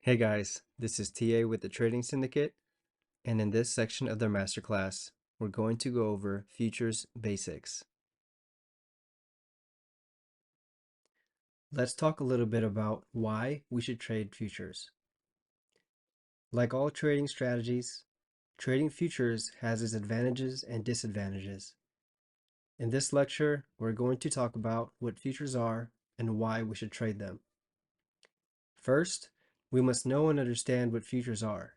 Hey guys, this is TA with the Trading Syndicate, and in this section of the masterclass, we're going to go over futures basics. Let's talk a little bit about why we should trade futures. Like all trading strategies, trading futures has its advantages and disadvantages. In this lecture, we're going to talk about what futures are and why we should trade them. First, we must know and understand what futures are.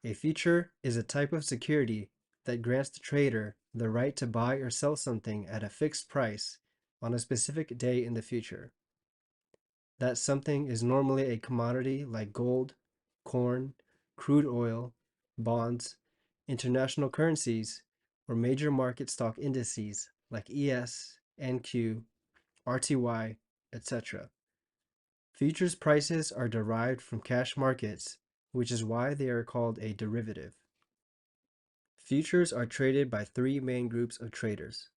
A future is a type of security that grants the trader the right to buy or sell something at a fixed price on a specific day in the future. That something is normally a commodity like gold, corn, crude oil, bonds, international currencies, or major market stock indices like ES, NQ, RTY, etc. Futures prices are derived from cash markets, which is why they are called a derivative. Futures are traded by three main groups of traders.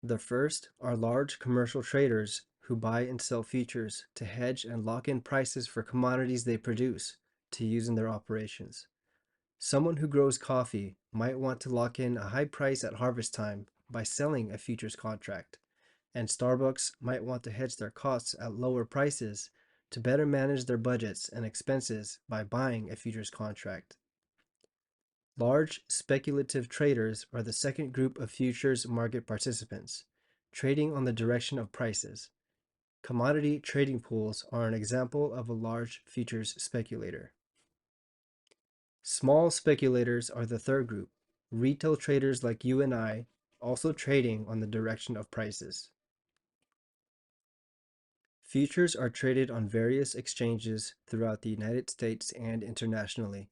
The first are large commercial traders who buy and sell futures to hedge and lock in prices for commodities they produce to use in their operations. Someone who grows coffee might want to lock in a high price at harvest time by selling a futures contract, and Starbucks might want to hedge their costs at lower prices to better manage their budgets and expenses by buying a futures contract. Large speculative traders are the second group of futures market participants, trading on the direction of prices. Commodity trading pools are an example of a large futures speculator. Small speculators are the third group, retail traders like you and I, also trading on the direction of prices. Futures are traded on various exchanges throughout the United States and internationally.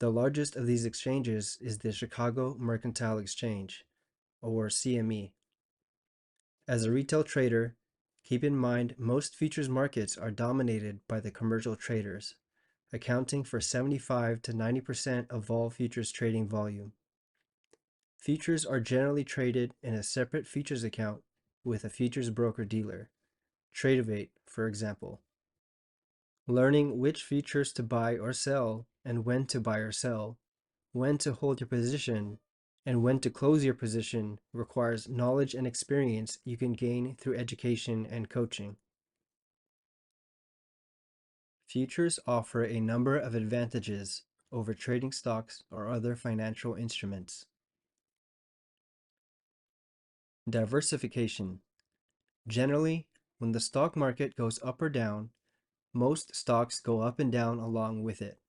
The largest of these exchanges is the Chicago Mercantile Exchange, or CME. As a retail trader, keep in mind most futures markets are dominated by the commercial traders, accounting for 75 to 90% of all futures trading volume. Futures are generally traded in a separate futures account with a futures broker-dealer, Tradovate, for example. Learning which futures to buy or sell and when to buy or sell, when to hold your position, and when to close your position requires knowledge and experience you can gain through education and coaching. Futures offer a number of advantages over trading stocks or other financial instruments. Diversification. Generally, when the stock market goes up or down, most stocks go up and down along with it.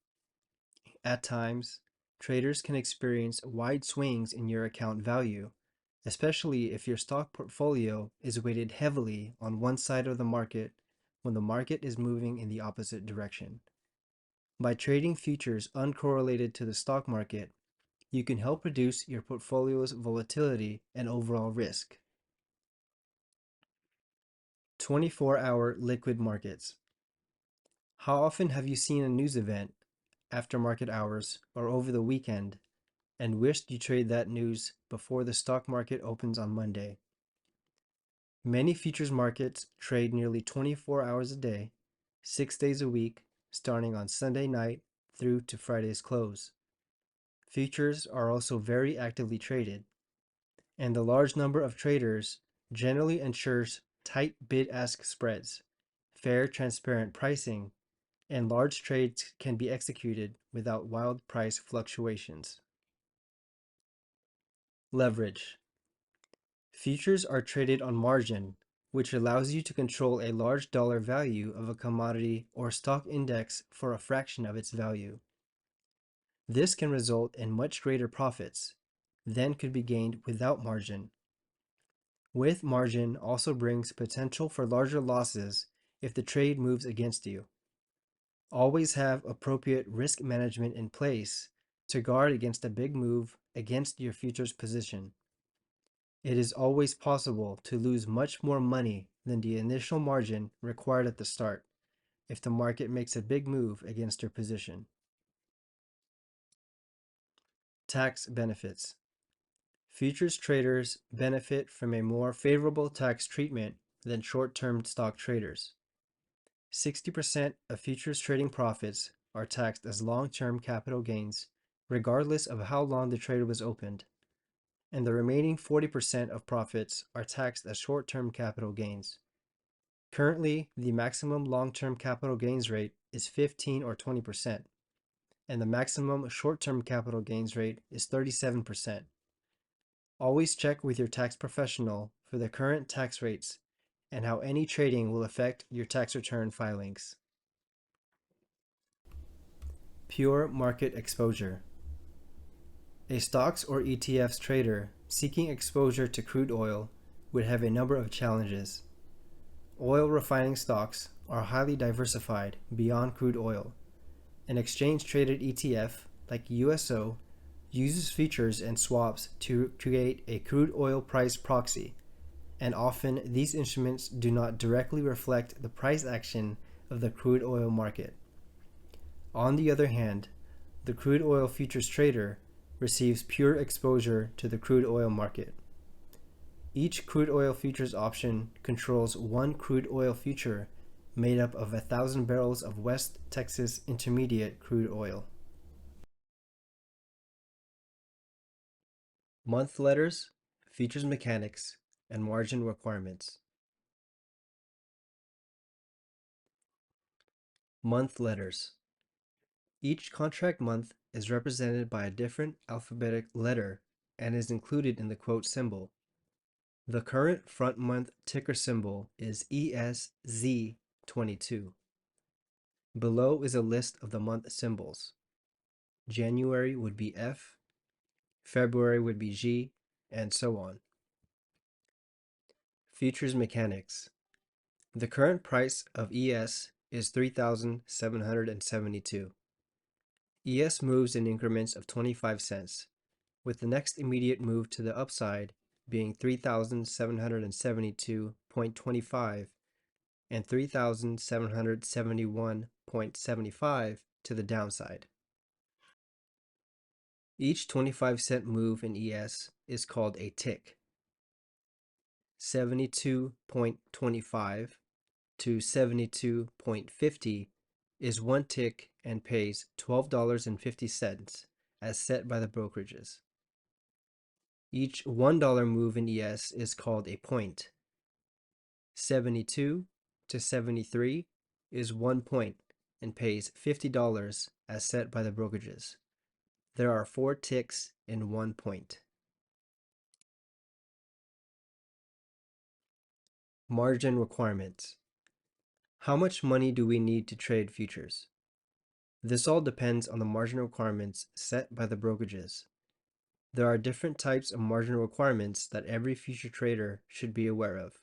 At times, traders can experience wide swings in your account value, especially if your stock portfolio is weighted heavily on one side of the market when the market is moving in the opposite direction. By trading futures uncorrelated to the stock market, you can help reduce your portfolio's volatility and overall risk. 24-hour liquid markets. How often have you seen a news event, after market hours, or over the weekend, and wished you trade that news before the stock market opens on Monday? Many futures markets trade nearly 24 hours a day, 6 days a week, starting on Sunday night through to Friday's close. Futures are also very actively traded, and the large number of traders generally ensures tight bid-ask spreads, fair transparent pricing, and large trades can be executed without wild price fluctuations. Leverage. Futures are traded on margin, which allows you to control a large dollar value of a commodity or stock index for a fraction of its value. This can result in much greater profits than could be gained without margin. With margin also brings potential for larger losses if the trade moves against you. Always have appropriate risk management in place to guard against a big move against your futures position. It is always possible to lose much more money than the initial margin required at the start if the market makes a big move against your position. Tax benefits. Futures traders benefit from a more favorable tax treatment than short-term stock traders. 60% of futures trading profits are taxed as long-term capital gains, regardless of how long the trade was opened, and the remaining 40% of profits are taxed as short-term capital gains. Currently, the maximum long-term capital gains rate is 15 or 20%, and the maximum short-term capital gains rate is 37%. Always check with your tax professional for the current tax rates and how any trading will affect your tax return filings. Pure market exposure. A stocks or ETFs trader seeking exposure to crude oil would have a number of challenges. Oil refining stocks are highly diversified beyond crude oil. An exchange-traded ETF, like USO, uses futures and swaps to create a crude oil price proxy, and often these instruments do not directly reflect the price action of the crude oil market. On the other hand, the crude oil futures trader receives pure exposure to the crude oil market. Each crude oil futures option controls one crude oil future made up of 1,000 barrels of West Texas Intermediate crude oil. Month letters, futures mechanics, and margin requirements. Month letters. Each contract month is represented by a different alphabetic letter and is included in the quote symbol. The current front month ticker symbol is ESZ22. Below is a list of the month symbols. January would be F, February would be G, and so on. Futures mechanics. The current price of ES is 3,772. ES moves in increments of 25 cents, with the next immediate move to the upside being 3,772.25 and 3,771.75 to the downside. Each 25-cent move in ES is called a tick. 72.25 to 72.50 is one tick and pays $12.50 as set by the brokerages. Each $1 move in ES is called a point. 72 to 73 is 1 point and pays $50 as set by the brokerages. There are 4 ticks in 1 point. Margin requirements. How much money do we need to trade futures? This all depends on the margin requirements set by the brokerages. There are different types of margin requirements that every future trader should be aware of.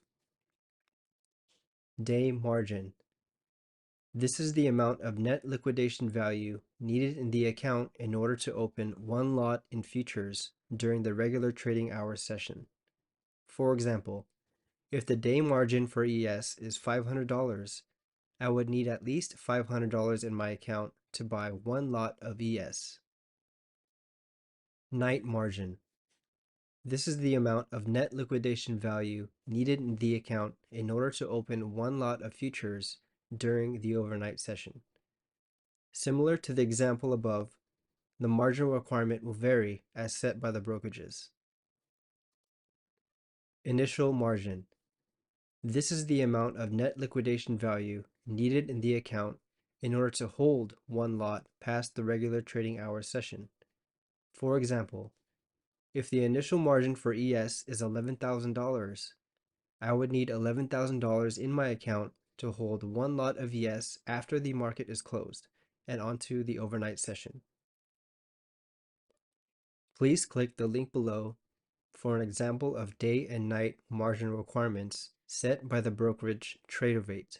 Day margin. This is the amount of net liquidation value needed in the account in order to open one lot in futures during the regular trading hours session. For example, if the day margin for ES is $500, I would need at least $500 in my account to buy one lot of ES. Night margin. This is the amount of net liquidation value needed in the account in order to open one lot of futures during the overnight session. Similar to the example above, the margin requirement will vary as set by the brokerages. Initial margin. This is the amount of net liquidation value needed in the account in order to hold one lot past the regular trading hours session. For example, if the initial margin for ES is $11,000, I would need $11,000 in my account to hold one lot of ES after the market is closed and onto the overnight session. Please click the link below for an example of day and night margin requirements set by the brokerage Tradervate.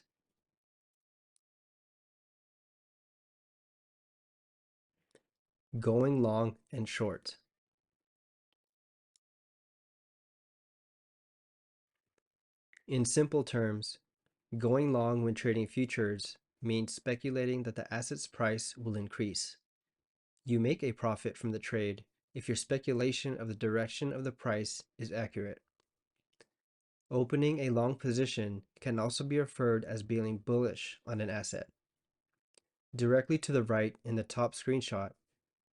Going long and short. In simple terms, going long when trading futures means speculating that the asset's price will increase. You make a profit from the trade if your speculation of the direction of the price is accurate. Opening a long position can also be referred as being bullish on an asset. Directly to the right in the top screenshot,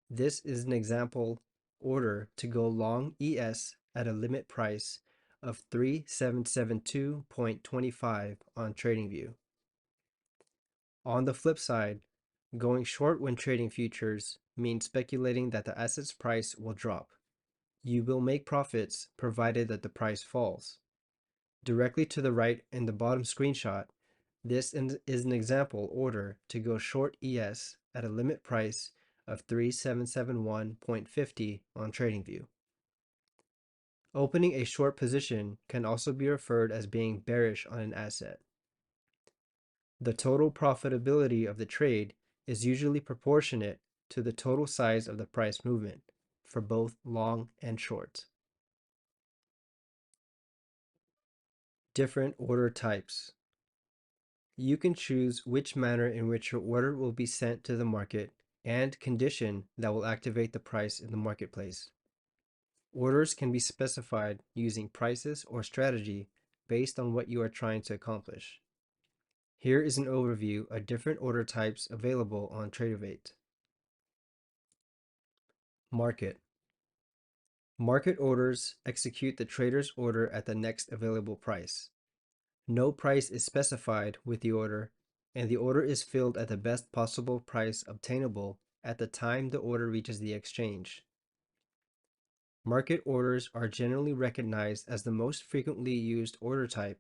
this is an example order to go long ES at a limit price of 3772.25 on TradingView. On the flip side, going short when trading futures means speculating that the asset's price will drop. You will make profits provided that the price falls. Directly to the right in the bottom screenshot, this is an example order to go short ES at a limit price of 3771.50 on TradingView. Opening a short position can also be referred as being bearish on an asset. The total profitability of the trade is usually proportionate to the total size of the price movement for both long and short. Different order types. You can choose which manner in which your order will be sent to the market and condition that will activate the price in the marketplace. Orders can be specified using prices or strategy based on what you are trying to accomplish. Here is an overview of different order types available on Tradeovate. Market. Market orders execute the trader's order at the next available price. No price is specified with the order, and the order is filled at the best possible price obtainable at the time the order reaches the exchange. Market orders are generally recognized as the most frequently used order type,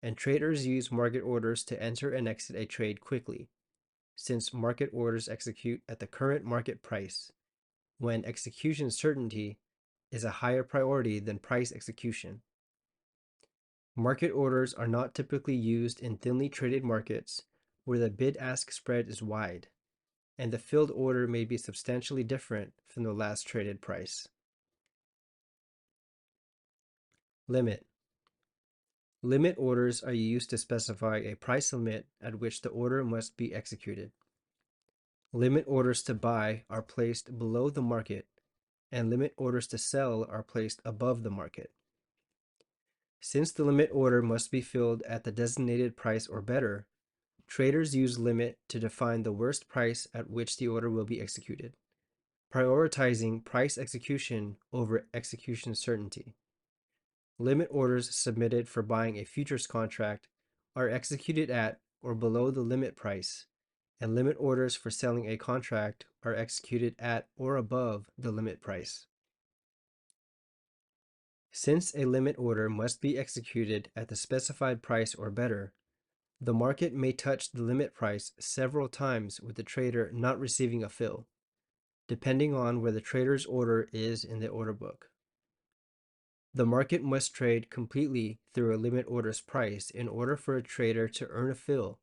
and traders use market orders to enter and exit a trade quickly, since market orders execute at the current market price, when execution certainty is a higher priority than price execution. Market orders are not typically used in thinly traded markets where the bid-ask spread is wide, and the filled order may be substantially different from the last traded price. Limit. Limit orders are used to specify a price limit at which the order must be executed. Limit orders to buy are placed below the market, and limit orders to sell are placed above the market. Since the limit order must be filled at the designated price or better, traders use limit to define the worst price at which the order will be executed, prioritizing price execution over execution certainty. Limit orders submitted for buying a futures contract are executed at or below the limit price, and limit orders for selling a contract are executed at or above the limit price. Since a limit order must be executed at the specified price or better, the market may touch the limit price several times with the trader not receiving a fill, depending on where the trader's order is in the order book. The market must trade completely through a limit order's price in order for a trader to earn a fill,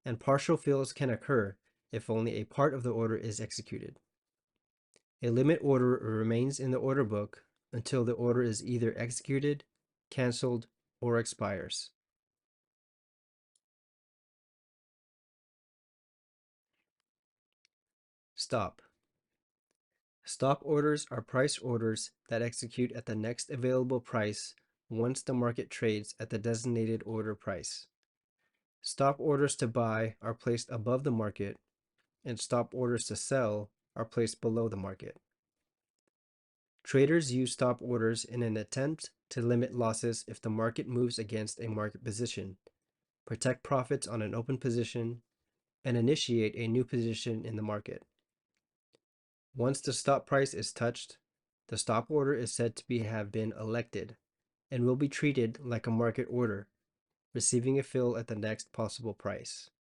and partial fills can occur if only a part of the order is executed. A limit order remains in the order book until the order is either executed, canceled, or expires. Stop. Stop orders are price orders that execute at the next available price once the market trades at the designated order price. Stop orders to buy are placed above the market, and stop orders to sell are placed below the market. Traders use stop orders in an attempt to limit losses if the market moves against a market position, protect profits on an open position, and initiate a new position in the market. Once the stop price is touched, the stop order is said to have been elected and will be treated like a market order, receiving a fill at the next possible price.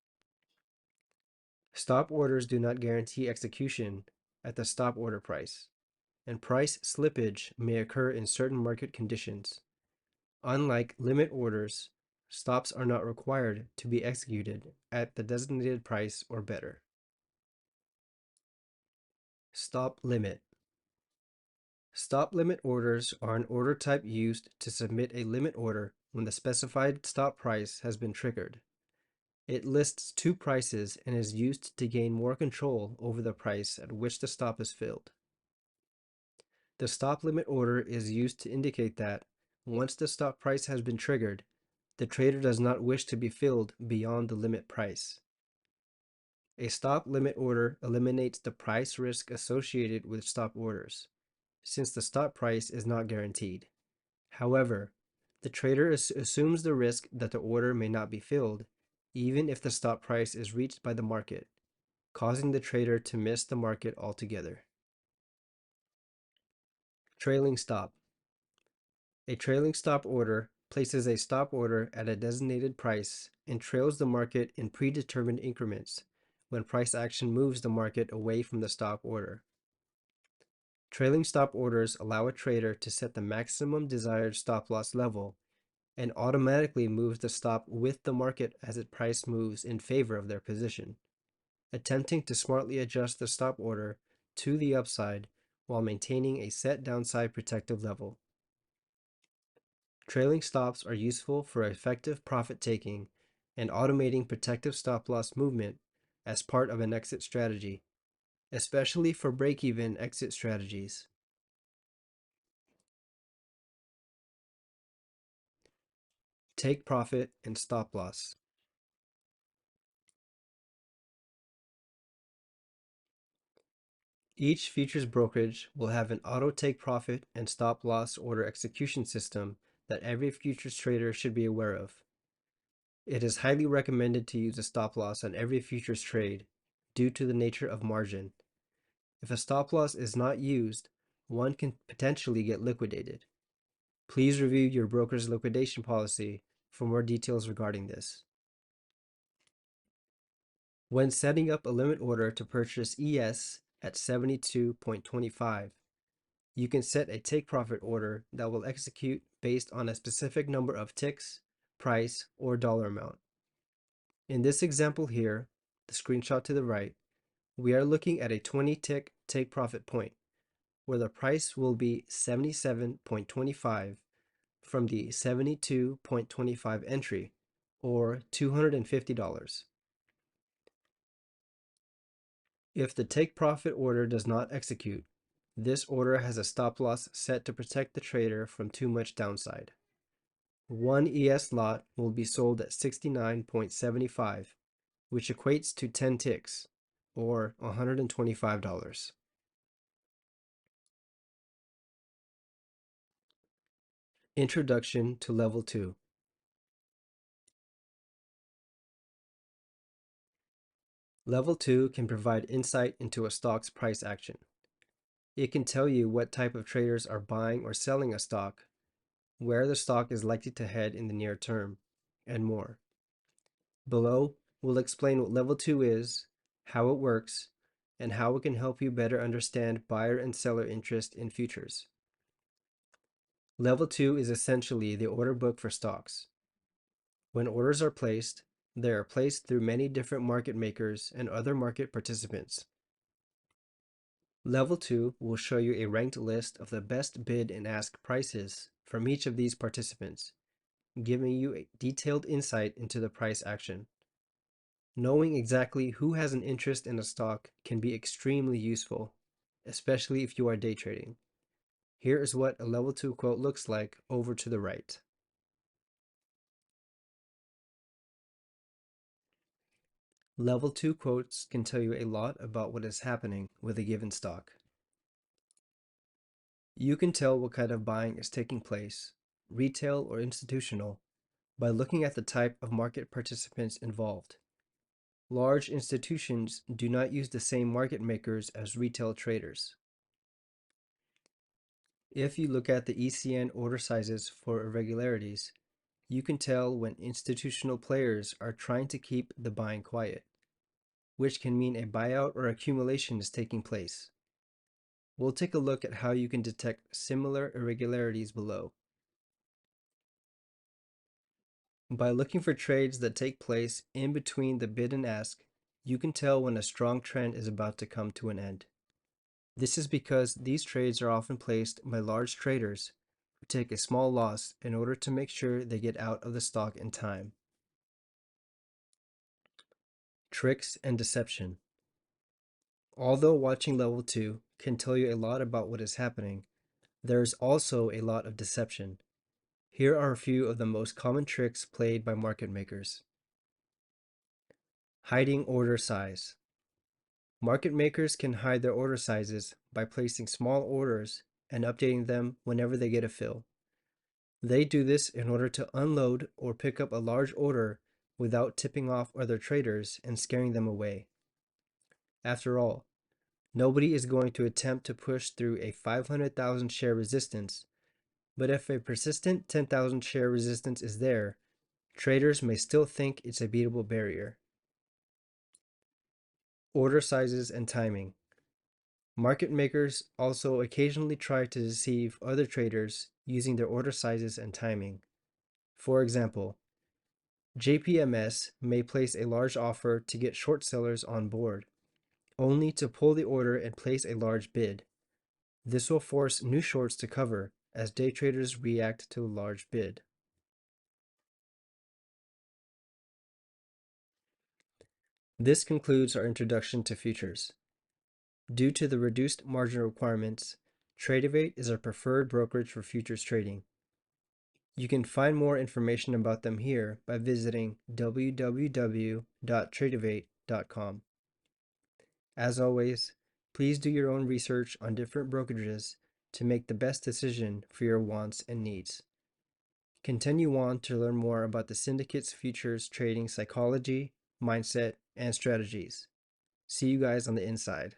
Stop orders do not guarantee execution at the stop order price, and price slippage may occur in certain market conditions. Unlike limit orders, stops are not required to be executed at the designated price or better. Stop limit. Stop limit orders are an order type used to submit a limit order when the specified stop price has been triggered. It lists two prices and is used to gain more control over the price at which the stop is filled. The stop limit order is used to indicate that, once the stop price has been triggered, the trader does not wish to be filled beyond the limit price. A stop limit order eliminates the price risk associated with stop orders, since the stop price is not guaranteed. However, the trader assumes the risk that the order may not be filled, even if the stop price is reached by the market, causing the trader to miss the market altogether. Trailing stop. A trailing stop order places a stop order at a designated price and trails the market in predetermined increments when price action moves the market away from the stop order. Trailing stop orders allow a trader to set the maximum desired stop loss level and automatically moves the stop with the market as its price moves in favor of their position, attempting to smartly adjust the stop order to the upside while maintaining a set downside protective level. Trailing stops are useful for effective profit taking and automating protective stop loss movement as part of an exit strategy, especially for break-even exit strategies. Take profit and stop loss. Each futures brokerage will have an auto take profit and stop loss order execution system that every futures trader should be aware of. It is highly recommended to use a stop loss on every futures trade due to the nature of margin. If a stop loss is not used, one can potentially get liquidated. Please review your broker's liquidation policy for more details regarding this. When setting up a limit order to purchase ES at 72.25, you can set a take profit order that will execute based on a specific number of ticks, price, or dollar amount. In this example here, the screenshot to the right, we are looking at a 20-tick take profit point, where the price will be 77.25 from the 72.25 entry, or $250. If the take profit order does not execute, this order has a stop loss set to protect the trader from too much downside. One ES lot will be sold at 69.75, which equates to 10 ticks, or $125. Introduction to Level 2. Level 2 can provide insight into a stock's price action. It can tell you what type of traders are buying or selling a stock, where the stock is likely to head in the near term, and more. Below, we'll explain what Level 2 is, how it works, and how it can help you better understand buyer and seller interest in futures. Level 2 is essentially the order book for stocks. When orders are placed, they are placed through many different market makers and other market participants. Level 2 will show you a ranked list of the best bid and ask prices from each of these participants, giving you a detailed insight into the price action. Knowing exactly who has an interest in a stock can be extremely useful, especially if you are day trading. Here is what a Level 2 quote looks like over to the right. Level 2 quotes can tell you a lot about what is happening with a given stock. You can tell what kind of buying is taking place, retail or institutional, by looking at the type of market participants involved. Large institutions do not use the same market makers as retail traders. If you look at the ECN order sizes for irregularities, you can tell when institutional players are trying to keep the buying quiet, which can mean a buyout or accumulation is taking place. We'll take a look at how you can detect similar irregularities below. By looking for trades that take place in between the bid and ask, you can tell when a strong trend is about to come to an end. This is because these trades are often placed by large traders who take a small loss in order to make sure they get out of the stock in time. Tricks and deception. Although watching Level 2 can tell you a lot about what is happening, there is also a lot of deception. Here are a few of the most common tricks played by market makers. Hiding order size. Market makers can hide their order sizes by placing small orders and updating them whenever they get a fill. They do this in order to unload or pick up a large order without tipping off other traders and scaring them away. After all, nobody is going to attempt to push through a 500,000 share resistance, but if a persistent 10,000 share resistance is there, traders may still think it's a beatable barrier. Order sizes and timing. Market makers also occasionally try to deceive other traders using their order sizes and timing. For example, JPMS may place a large offer to get short sellers on board, only to pull the order and place a large bid. This will force new shorts to cover as day traders react to a large bid. This concludes our introduction to futures. Due to the reduced margin requirements, Tradevate is our preferred brokerage for futures trading. You can find more information about them here by visiting www.tradevate.com. As always, please do your own research on different brokerages to make the best decision for your wants and needs. Continue on to learn more about the syndicate's futures trading psychology, mindset, and strategies. See you guys on the inside.